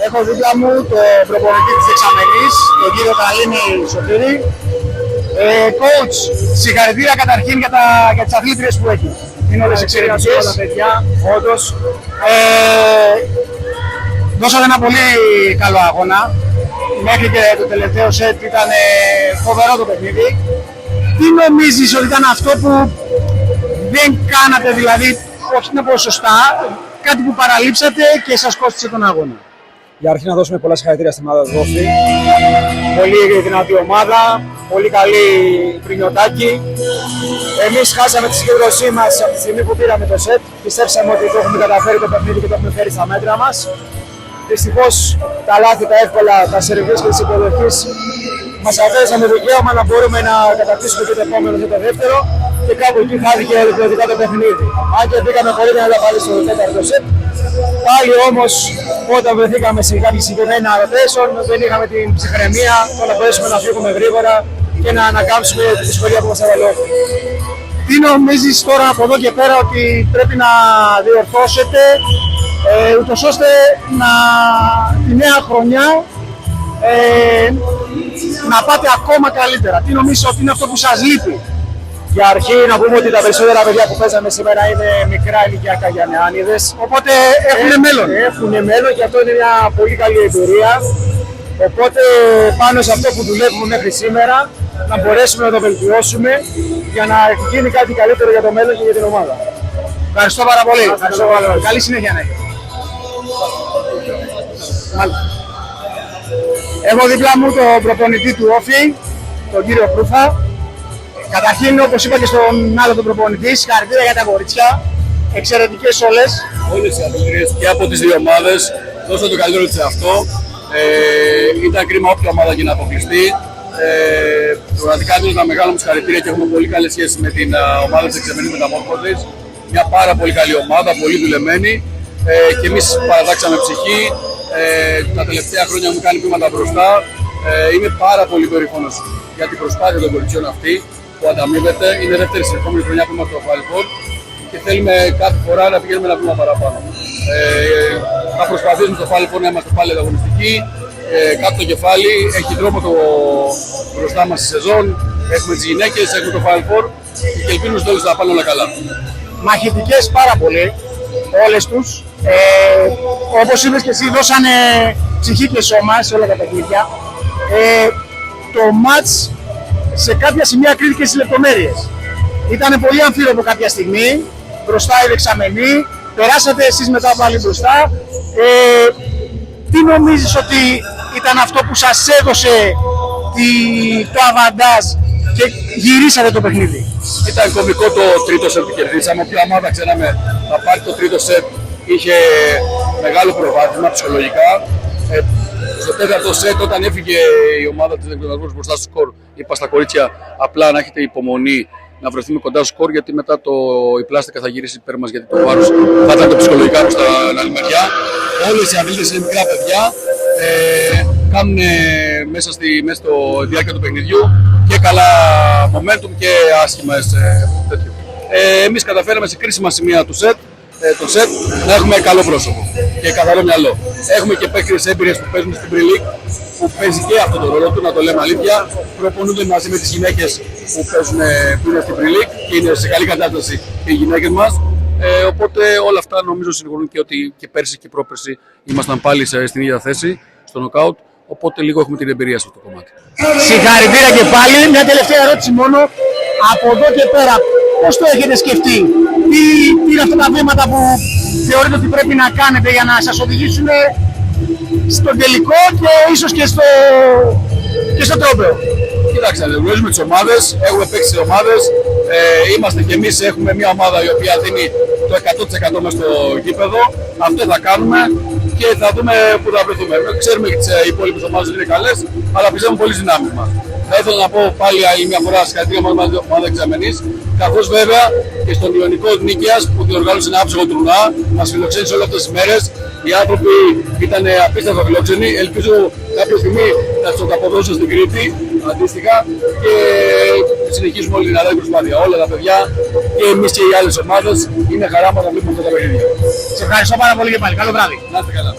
Έχω δίπλα μου τον προπονητή της Δεξαμενής, τον κύριο Καλίνη Σωτήρη. Coach, συγχαρητήρια καταρχήν για τις αθλήτριες που έχει. Είναι όλες εξαιρετικές. Όλα παιδιά, όντως. Δώσατε ένα πολύ καλό αγώνα. Μέχρι και το τελευταίο σετ ήταν φοβερό το παιχνίδι. Τι νομίζεις ότι ήταν αυτό που δεν κάνατε, δηλαδή, όχι να πω σωστά, κάτι που παραλείψατε και σας κόστισε τον αγώνα? Για αρχή να δώσουμε πολλά συγχαρητήρια στην ομάδα του Δόφη. Πολύ δυνατή ομάδα, πολύ καλή πρινιωτάκι. Εμείς χάσαμε τη συγκέντρωσή μας από τη στιγμή που πήραμε το σετ. Πιστέψαμε ότι το έχουμε καταφέρει το παιχνίδι και το έχουμε φέρει στα μέτρα μας. Δυστυχώς τα λάθη, τα εύκολα, τα σερβίς και τις υποδοχές μας αφαίρεσαν το δικαίωμα να μπορούμε να κατακτήσουμε και το επόμενο και το δεύτερο και κάπου εκεί χάθηκε ολοκληρωτικά το παιχνίδι. Αν και μπήκαμε πολύ δυνατά πάλι στο τέταρτο σετ, πάλι όμως όταν βρεθήκαμε σε κάποια συγκεκριμένα rotation δεν είχαμε την ψυχραιμία να μπορέσουμε να φύγουμε γρήγορα και να ανακάμψουμε τη δυσκολία που μας έβαλε. Τι νομίζεις τώρα από εδώ και πέρα ότι πρέπει να διορθώσετε ούτως ώστε τη νέα χρονιά να πάτε ακόμα καλύτερα? Τι νομίζεις ότι είναι αυτό που σας λείπει? Για αρχή να πούμε ότι τα περισσότερα παιδιά που παίζαμε σήμερα είναι μικρά ηλικιακά για νεάνιδες. Οπότε έχουν μέλλον. Έχουν μέλλον και αυτό είναι μια πολύ καλή εμπειρία. Οπότε πάνω σε αυτό που δουλεύουμε μέχρι σήμερα να μπορέσουμε να το βελτιώσουμε για να γίνει κάτι καλύτερο για το μέλλον και για την ομάδα. Ευχαριστώ πάρα πολύ. Καλή συνέχεια να έχετε. Έχω δίπλα μου τον προπονητή του Όφη, τον κύριο Κρούφα. Καταρχήν, όπως είπα και στον άλλο τον προπονητή, συγχαρητήρια για τα κορίτσια. Εξαιρετικές όλες. Όλες οι αθλητρίες και από τις δύο ομάδες δώσαν το καλύτερο της αυτό. Ήταν κρίμα όποια ομάδα και να αποκλειστεί. Πραγματικά δίνω τα μεγάλα μου συγχαρητήρια και έχουμε πολύ καλές σχέσεις με την ομάδα της Δεξαμενής Μεταμόρφωσης. Μια πάρα πολύ καλή ομάδα, πολύ δουλεμένη και εμείς παραδάξαμε ψυχή. Τα τελευταία χρόνια μου κάνει βήματα μπροστά. Είμαι πάρα πολύ περήφανος για την προσπάθεια των κοριτσιών αυτή που ανταμείβεται. Είναι δεύτερη συνεχόμενη χρονιά που είμαστε στο Final Four και θέλουμε κάθε φορά να πηγαίνουμε ένα βήμα παραπάνω. Θα προσπαθήσουμε στο Final Four να είμαστε πάλι ανταγωνιστικοί. Κάτω το κεφάλι, έχει δρόμο μπροστά μας στη σεζόν. Έχουμε τις γυναίκες, έχουμε το Final Four και ελπίζουμε στο τέλος να πάνε όλα καλά. Μαχητικές πάρα πολύ, όλες τους. Όπως είπες και εσύ, δώσανε ψυχή και σώμα σε όλα τα παιχνίδια. Το μάτς σε κάποια σημεία κρίθηκε στις λεπτομέρειες. Ήταν πολύ αμφίροπο κάποια στιγμή, μπροστά η Δεξαμενή, περάσατε εσείς μετά πάλι μπροστά. Τι νομίζεις ότι ήταν αυτό που σας έδωσε το αβαντάζ και γυρίσατε το παιχνίδι? Ήταν κωμικό το τρίτο σετ που κερδίσαμε. Όποια ομάδα ξέραμε να πάρει το τρίτο σετ είχε μεγάλο προβάδισμα ψυχολογικά. Στο τέταρτο σετ, όταν έφυγε η ομάδα της Δεξαμενής μπροστά στο σκορ, είπα στα κορίτσια απλά να έχετε υπομονή να βρεθούμε κοντά στο σκορ, γιατί μετά η πλάστικα θα γυρίσει υπέρ μας, γιατί το βάρος θα ήταν το ψυχολογικά προς την άλλη μεριά. Όλες οι αθλήτες είναι μικρά παιδιά, κάνουν μέσα στη διάρκεια του παιχνιδιού και καλά momentum και άσχημα τέτοιο. Εμείς καταφέραμε σε κρίσιμα σημεία του σετ, να έχουμε καλό πρόσωπο και καθαρό μυαλό. Έχουμε και παίκτες έμπειρες που παίζουν στην Pre-League, που παίζει και αυτό το ρόλο του, να το λέμε αλήθεια. Προπονούνται μαζί με τις γυναίκες που είναι στην Pre-League και είναι σε καλή κατάσταση οι γυναίκες μας. Οπότε όλα αυτά νομίζω συνηγορούν και ότι και πέρσι και πρόπερσι ήμασταν πάλι στην ίδια θέση, στο knockout. Οπότε λίγο έχουμε την εμπειρία σε αυτό το κομμάτι. Συγχαρητήρια και πάλι. Μια τελευταία ερώτηση μόνο. Από εδώ και πέρα, πώς το έχετε σκεφτεί? Τι είναι αυτά τα βήματα που θεωρείτε ότι πρέπει να κάνετε για να σας οδηγήσουν στον τελικό και ίσως και στο τρόπαιο? Κοιτάξτε, γνωρίζουμε τις ομάδες, έχουμε παίξει τις ομάδες, είμαστε και εμείς, έχουμε μια ομάδα η οποία δίνει το 100% μέσα στο γήπεδο. Αυτό θα κάνουμε και θα δούμε πού θα βρεθούμε. Ξέρουμε και τις υπόλοιπες ομάδες είναι καλές, αλλά πιστεύουμε πολύ στις δυνάμεις μας. Θα ήθελα να πω πάλι άλλη μια φορά συγχαρητήρια με την ομάδα Δεξαμενής, καθώς βέβαια και στον Ιωνικό Νίκαιας που διοργάνωσε ένα άψογο τουρνουά, μας φιλοξένησε όλες αυτές τις μέρες. Οι άνθρωποι ήταν απίστευτα φιλόξενοι. Ελπίζω κάποια στιγμή να τους αποδώσω στην Κρήτη αντίστοιχα και συνεχίσουμε όλη την αδερφή προσπάθεια. Όλα τα παιδιά και εμείς και οι άλλες ομάδες είναι χαρά μας να βλέπουμε αυτά τα παιχνίδια. Σε ευχαριστώ πάρα πολύ και πάλι. Καλό βράδυ. Να είστε καλά.